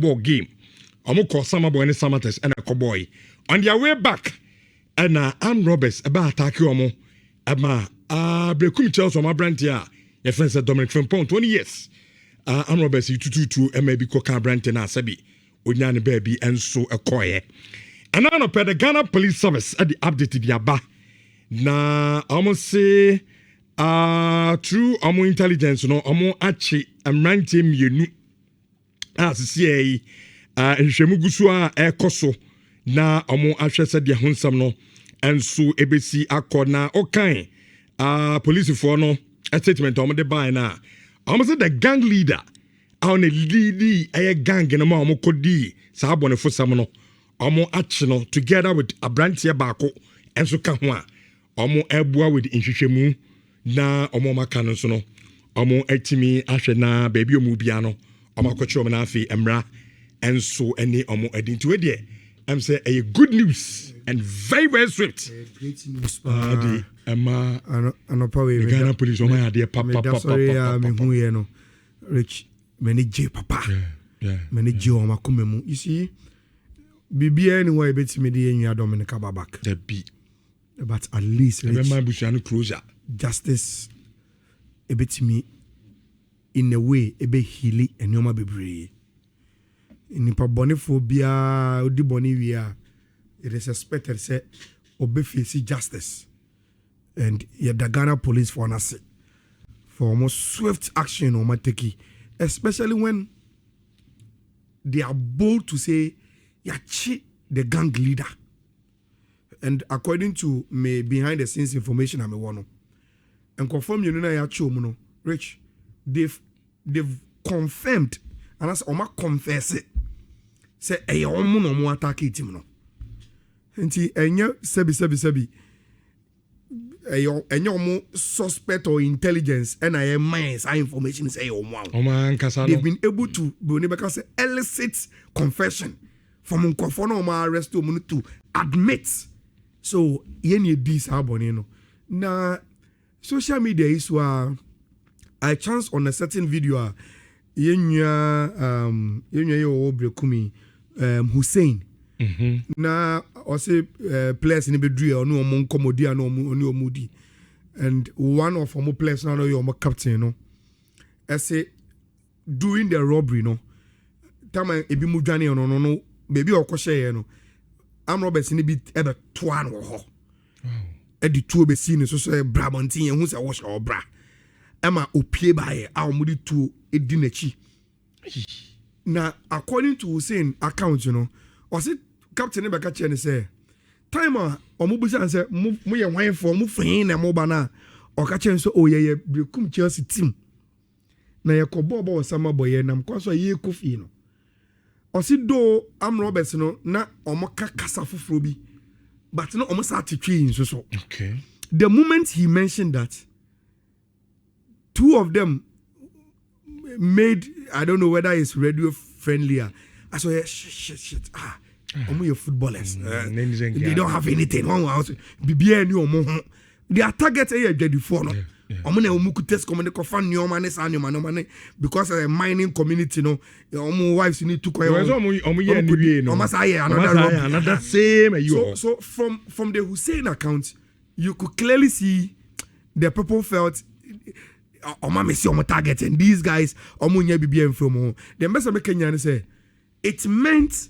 ball game. Call Summer Boy and Samates and a cowboy. On their way back, and armed robbers about attack you. Brekum Chelsea, my brand here. Your friend said Dominic Frimpong, 20 years. Armed robbers, you 222, and maybe Coca Brand and Asabi. Unyani baby, and so a coy. And now, the Ghana Police Service at the updated Yaba. Na almost say through amo intelligence no amo achi amrante mienu asisi nhwemu gusu a ekoso na amo ahwe se de honsam no enso ebesi akona okan police for no statement amo de buy na amo say the gang leader on a lead gang na amo kodi sa abone fosam no amo achi no together with abrantie baako enso ka ho a omo ebua with nhwehwemu na omo maka no so no omo atimi ahwe na baby omu bia no omo akɔkye omo na afi emra enso ene omo adinti we de am say a good news and very very swift great news the ema anopa we Ghana police omo ade papa me hu ye no rich manage papa manage omo akomemu you see bibia anywhere betimi de enwa Dominic Babak the be but at least closure justice a bit me in a way a bit healy and yoma bebre in boniphobia odi boni we are it is expected say obe face justice and yet the Ghana police for us for more swift action on mateki especially when they are bold to say yachi the gang leader. And according to me behind the scenes information I'm one and confirm you know ya Rich they've confirmed and as Oma confess it say e omo no mo attack it no enti enye sebi enye omo suspect or intelligence and I minds information say omo they've been able to say elicit confession from nkofo no ma arrest omo to admit. So, yenye this abone no. Na social media is I chance on a certain video yenya yo Brekumi Hussein. Na ose players ni bedru onu omo nkomodi na onu omudi. And one of omo players na yo omo captain no. I say during the robbery no. Tama ebi mu dwane no baby okoshe no. I'm Roberts in the bit ever twan or ho. Eddie two be seen so Brabantin and who's a wash or bra. Emma opie by our moody to a dinechi. Now, according to Hussein account, you know, was it Captain Ebakachi and say, Timer or Mubusan said, move me away for moving and Mobana or catching so oh yeah, become Chelsea team. Now, your cobobo or summer boy and I'm quite a year coffee. Osi do am Roberts no na omoka kasa foforo bi but no omo sa tetwe so okay the moment he mentioned that two of them made I don't know whether it's radio friendlier I saw shit omo your footballers they don't have anything one house bibia ni omo their target e adwadifo no omo na omo ku test command ko fan nyoma ne sa nyoma no mane because a mining community no omo wives need to koyo omo ye ni wie no omo sa ye another same you so from the Hussein account you could clearly see the people felt omo me see omo target and these guys omo nya bibia from home the best make Kenya say it meant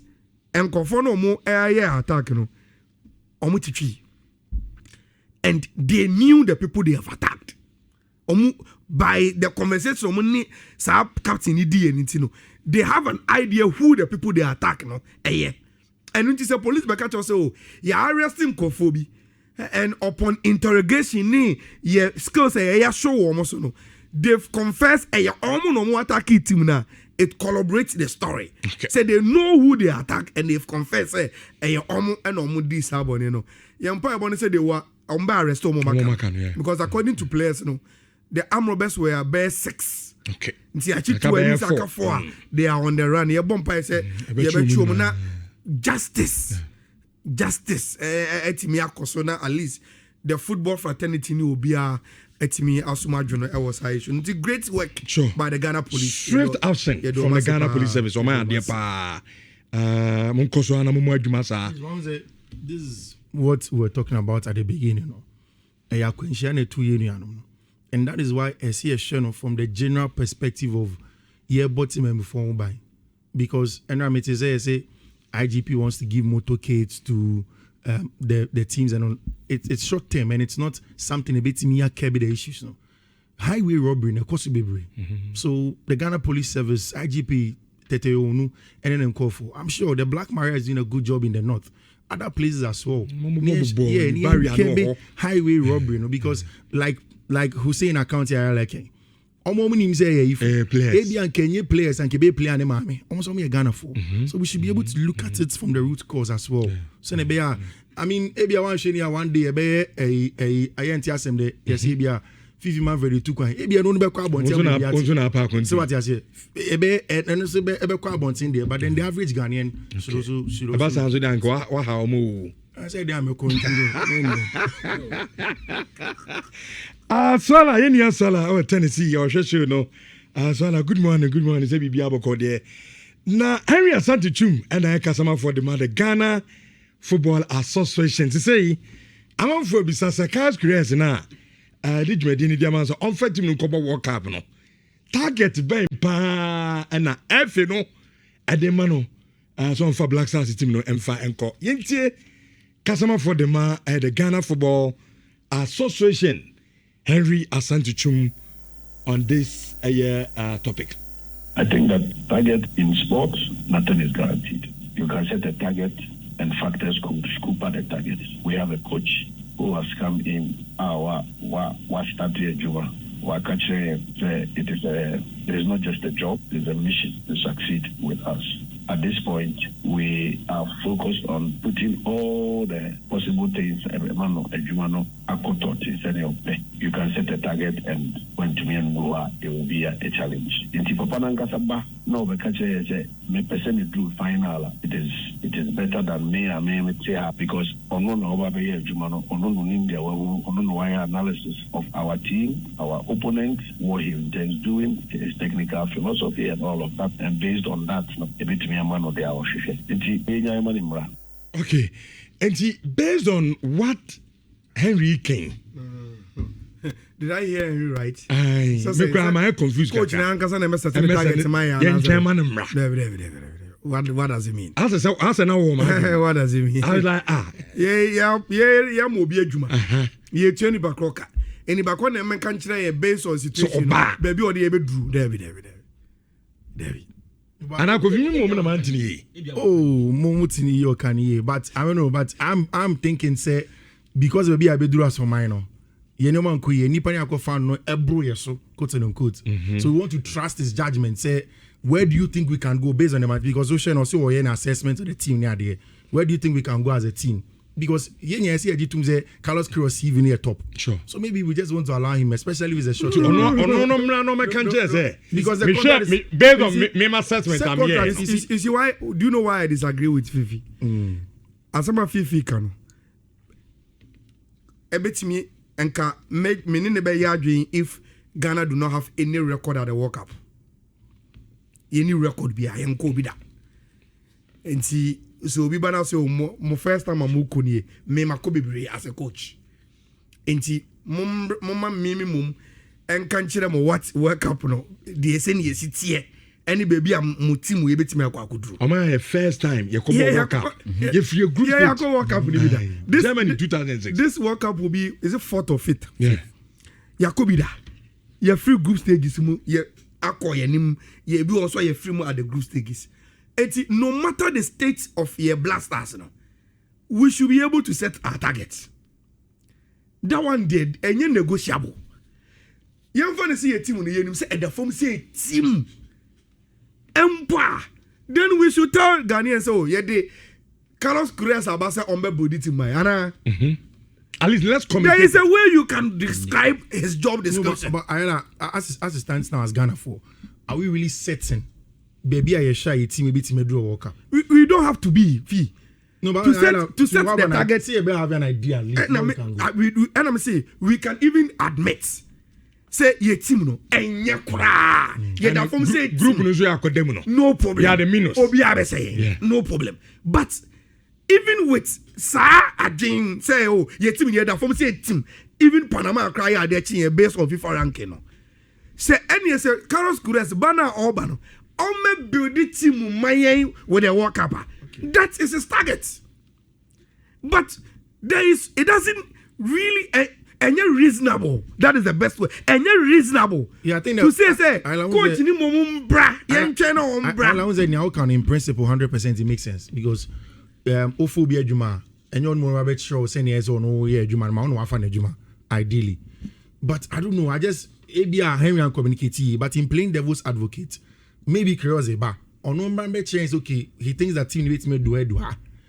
enkofo no omo attack no omo titwi and they knew the people they have attacked. By the conversation, Captain no, they have an idea who the people they attack. No, and when you say police back at us, oh, you arresting Kofobi, and upon interrogation, your skills show almost no. They've confessed attack it now. It corroborates the story. Okay. So they know who they attack and they've confessed and this happen, you know. Young said they were arrest because according to players, you know, the armed robbers were bare 6. Okay. They are on the run. Your bumpire said, justice. At least the football fraternity will be Etimi Asuma Jono was high. It's great work by the Ghana police. Swift action from the Ghana Police Service. Oh my dear pa. This is what we were talking about at the beginning. And that is why I see a show from the general perspective of bottom and before by. Because I say IGP wants to give motorcades to the teams, and it's short term and it's not something a bit me carry the issues. No. Highway robbery, of course, So the Ghana Police Service, IGP, Teteonu, and then call for. I'm sure the Black Maria is doing a good job in the north. Other places as well. Highway robbery, because like Hussein account here, like players and Kebe player and Mami. Almost only a Ghana for. So we should be able to look at it from the root cause as well. So I mean, maybe I want to one day a anti-assem de yes, Fiifi man very too quiet. Maybe I don't know about so what I say, and also be in there, but then the average Ghanaian should also. I said, I'm a Swala, Swala, Tennessee, or Sheshu, no. Swala, good morning, say be able to there. Now, Henry Asante Chum and I customer for the mother Ghana Football Association to say, I'm on for Bisasa Cars Queiroz now. Did you medini diamonds on fit him no World Cup no target ben pa and na F no ademano so for Black Stars team no emfa enko yentie customer for the man the Ghana Football Association Henry Asante Chum on this topic. I think that target in sports, nothing is guaranteed. You can set a target and factors could scoop at the target. We have a coach who has come in it is not just a job, it is a mission to succeed with us. At this point, we are focused on putting all the possible things you can set a target, and when to me and Mula, it will be a challenge. In Tipapananga no, do final. It is better than me because analysis of our team, our opponent, what he intends doing, his technical philosophy and all of that, and based on that, a bit me a man of the hour. Okay, and based on what Henry came. Did I hear Henry right? I'm confused. Coach, what does it mean? I said, no woman. What does it mean? I was like, Mobi Juma. Ye turn it back rocker. Any back on them country based on situation. Baby, or the ever drew. David. And I could be moment of Anthony. Oh, Momutini, you can hear. But I don't know, but I'm thinking, say, because maybe I be do as for minor. You know, man, nipa ni fan no ebro yeso, quote and unquote. So we want to trust his judgment. Say, where do you think we can go based on the match? Because Ocean also an assessment of the team near there. Where do you think we can go as a team? Because I see say Carlos Queiroz even near top. Sure. So maybe we just want to allow him, especially with a short. No, I can't just say. Because the contract is based on my assessment. I'm here. You see why? Do you know why I disagree with Fiifi? As some of Fiifi can. A bit me. And can make me if Ghana do not have any record at the World Cup. Any record be I am that. And see, so we banana say my first time I'm kuni me makobi as a coach. And see, mama mum and can't share what World Cup no. The SN yes it's here. Any baby I'm mutim we bet me akudru. My first time you come World Cup. If you group I go World Cup this Germany 2006. This World Cup will be is it 4th or 5th? Yeah. Yakobida. Your free group stages ye akọ yenim ye be also your free at the group stages. No matter the state of your blasters no, we should be able to set our targets. That one did and you negotiable. You want to see a team on the say at the form say team. Empire. Then we should tell Ghanaians, oh, yeah, the Carlos Queiroz Abasa Ombe Bodi to my Anna. At least let's come. There is a way you can describe his job description. But Ayala, as it stands now as Ghana for, are we really certain? Baby, I shy team maybe to do a World Cup. We don't have to be fee. No, but to set the target. Say, have an idea. And I'm saying we can even admit say ye team no enye kra ye da form say group no so akodem no no problem yeah the minus obi abe say no problem but even with adin say oh ye team ye da form say team even Panama cry are there based on FIFA ranking no say any say Queiroz Queiroz banner oba no me build the team mayen with a World Cup that is his target but it doesn't really reasonable. That is the best way. Reasonable. Yeah, I think to say coach ni momum bra. I say now can in principle 100% it makes sense because Ofo be adwuma enyo no more bet sure say yes or no yeah adwuma ma no afa na adwuma ideally. But I don't know, I just ebia Henry and communicate but in playing devil's advocate maybe Queiroz eba or no man bet chance okay he thinks that team needs me do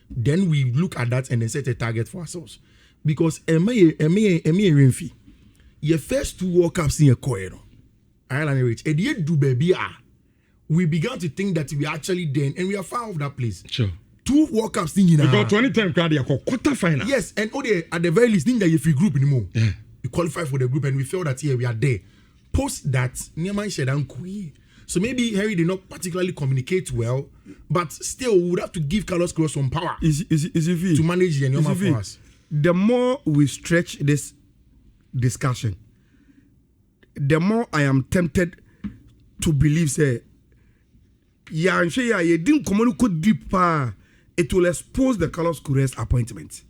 then we look at that and then set a target for ourselves. Because Renfi, your first 2 World Cups in your career, Ireland Rich, and you do baby, we began to think that we are actually there and we are far off that place. Sure. 2 World Cups in we got 2010 crowd quarter final. Yes, and at the very least, think that if we group anymore, we qualify for the group and we feel that here we are there. Post that, so maybe Harry did not particularly communicate well, but still we would have to give Carlos Queiroz some power to manage the normal for us. The more we stretch this discussion, the more I am tempted to believe say you didn't communicate deeper. It will expose the Queiroz Queiroz appointment.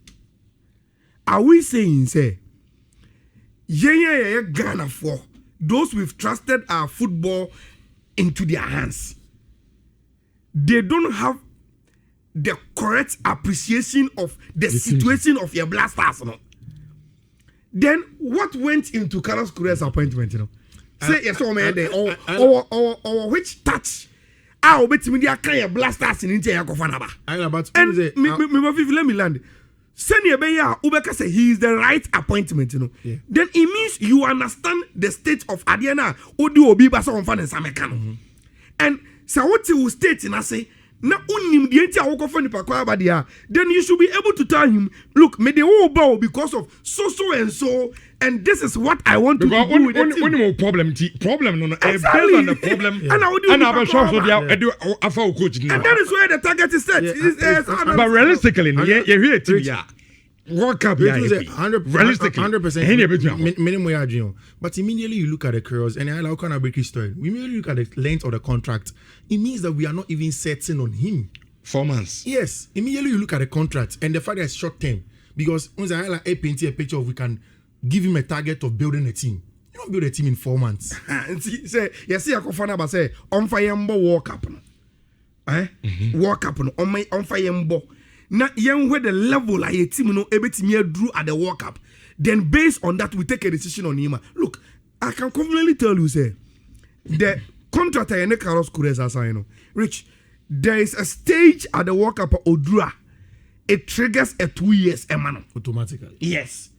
Are we saying say Ghana for those we've trusted our football into their hands? They don't have the correct appreciation of the situation of your blasters, no? Then what went into Queiroz Queiroz appointment, you know? Say yes, or which touch? I bet me they can your blasters in India Kofanaba. And let me land. Senior Beya Ubeka say he is the right appointment, you know. Yeah. Then it means you understand the state of Adiana Odu Obi Basa on Fan and Samekano. And so what you state in I say na unim the enti awoko for nipa kwa badia, then you should be able to tell him, look, me the whole bow because of so and so, and this is what I want to do with the team. Only problem no exactly. On the problem and I will show so the afa coach now. And that is where the target is set. But realistically you hear it yeah. World Cup, realistically, 100%. Minimum, but immediately you look at the Queiroz and I like on a breaking story. We immediately look at the length of the contract. It means that we are not even setting on him 4 months. Yes, immediately you look at the contract and the fact that it's short term because once I like paint a picture of we can give him a target of building a team. You don't build a team in 4 months. Say yes, I can find out. Say on fire World Cup, World Cup on fire. Now, where the level a team no ebetimi drew at the World Cup, then based on that we take a decision on him. Look, I can confidently tell you, say the contract I Queiroz Queiroz assign. Rich, there is a stage at the World Cup Odua. It triggers a 2 years man. Automatically. Yes,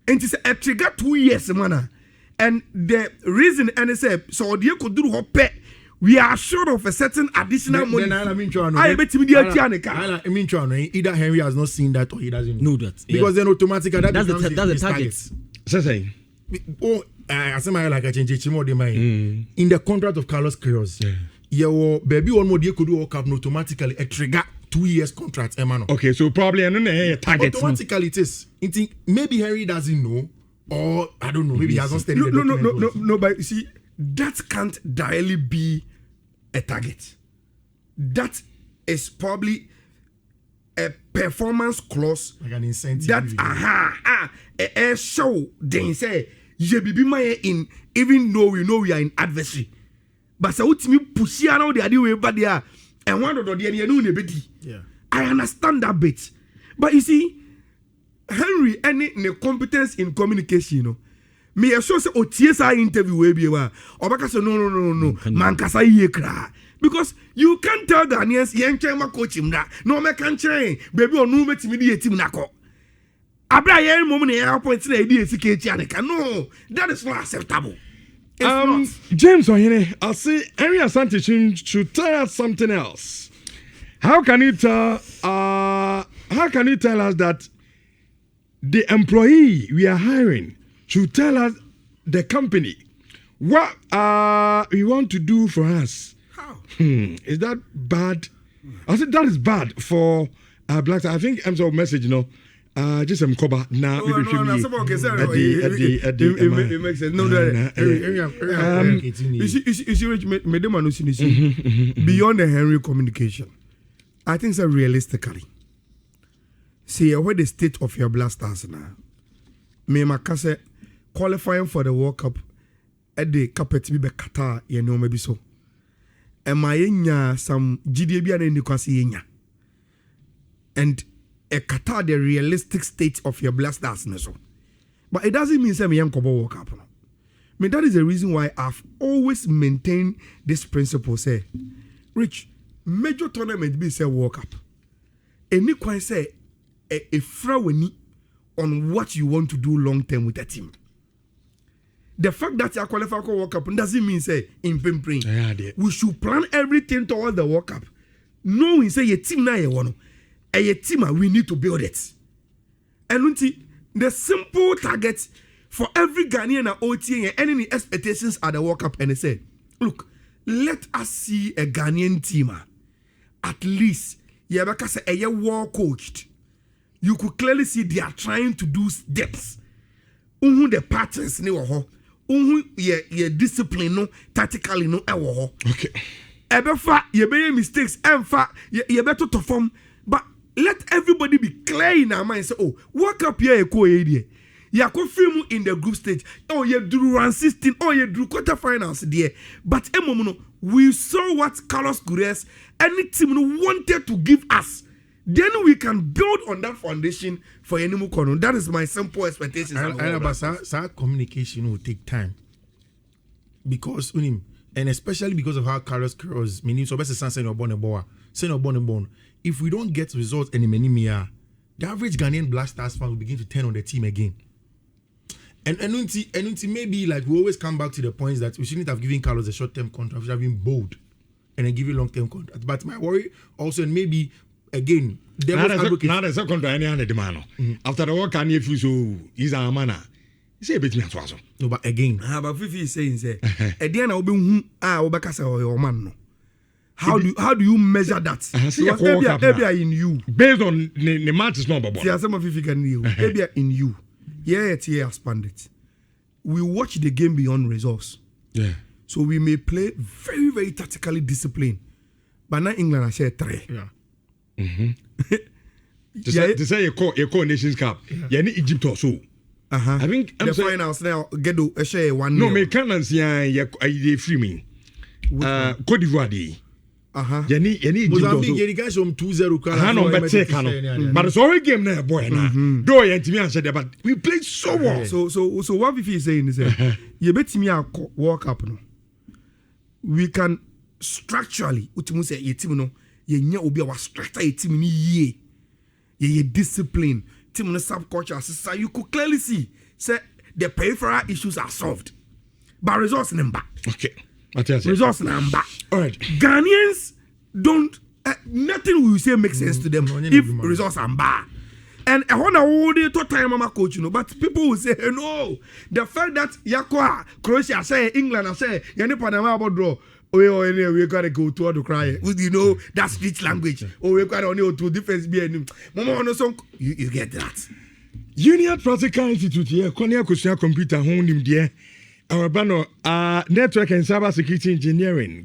and it's a trigger 2 years man. And the reason and it said so you could do hope. We are short of a certain additional money. Either Henry has not seen that or he doesn't know that. Because then automatically that's the target. Say. I say my like I change more in the contract of Queiroz Queiroz. Yeah, baby one more could do World automatically a trigger 2 years contract, Emmanuel. Okay, so probably a target. Automatically it is. Maybe Henry doesn't know, or I don't know, maybe he hasn't studied No, but you see, that can't directly be a target. That is probably a performance clause, like an incentive. That a show they say you be my in even though we know we are in adversary. But so what me push now the idea way but there and one of the yeah. I understand that bit. But you see, Henry any competence in communication, you know. Me a show say TSI interview we be wa. Obaka say no. Man kasa ye kra. Because you can't tell Ghanaians yen chema coach him that. No me can train. Baby or no metimi di team nako. Abra yen moment e appoint na di esike chianeka. No, that is not acceptable. James Ohene, I see Henry Asante should tell us something else. How can you tell us that the employee we are hiring should tell us the company. What we want to do for us? How? Is that bad? I said that is bad for black. I think I'm so message, just some cover now. It makes sense. No, beyond the Henry communication, I think so realistically. See, where the state of your blasters now. Me makase qualifying for the World Cup at the carpet be Qatar, maybe so. And my some GDB and Nkwasi. And a Qatar the realistic state of your blasters. But it doesn't mean say me young World Cup. I mean, that is the reason why I've always maintained this principle. Say, Rich, major tournament be say World Cup. And you can say a fraweni on what you want to do long term with the team. The fact that you are qualified for World Cup doesn't mean say in pimping. We should plan everything towards the World Cup. Knowing say your team now you want. A team we need to build it. And the simple target for every Ghanaian and OTA and any expectations at the World Cup, and they say, look, let us see a Ghanaian team at least because a well coached. You could clearly see they are trying to do depths. The patterns ye discipline no tactically no okay. Ebefa ye be mistakes emfa ye better to form, but let everybody be clear in our mind. Say, oh, World Cup here a co idea. You could film in the group stage. Oh, you drew round 16. Oh, you drew quarterfinals there. But we saw what Carlos Queiroz any team wanted to give us. Then we can build on that foundation for any more. That is my simple expectation. But communication will take time because and especially because of how Carlos Queiroz meaning so best say no born. If we don't get results the average Ghanaian Black Stars fan will begin to turn on the team again. And maybe like we always come back to the points that we shouldn't have given Carlos a short-term contract, we should have been bold and then give you long-term contract. But my worry also, and maybe again, now there's a contract any demand. After the work can you so he's a man. He say a bit me as no, but again, but Fifi is saying say at the end I will be your man. How do you measure that? Maybe in you. Based on the match is not about. See, some of you can you. Maybe in you. Yeah, it's here expanded. We watch the game beyond results. Yeah. So we may play very, very tactically disciplined. But now England I share 3. Yeah. To say you call Nations Cup. Yeah, Egypt or so. I think the finals now get to share 1-0. No, me can't see they free me. Cote d'Ivoire. Mozambique, you guys from 2-0. But it's already game now, boy. Though you answer that, but we played so well. So what Fifi is saying is that you bet me a World Cup no. We can structurally, which means say your team no, you obi our structure your team ni ye. You discipline, team no subculture. So you could clearly see say the peripheral issues are solved, but results number. Okay. Results number. All right. Ghanaians don't nothing we say makes sense to them if results are bad. And I want to hold time mama coach, but people will say no. The fact that Yakwa, Croatia say England say yani Panama about draw. Oh, we gotta go to the cry. That speech language. Oh, we gotta only to defense be Mama no song. You get that. Union Practical Institute here, Konya Kusia Computer Home there. Our banner network and cyber security engineering.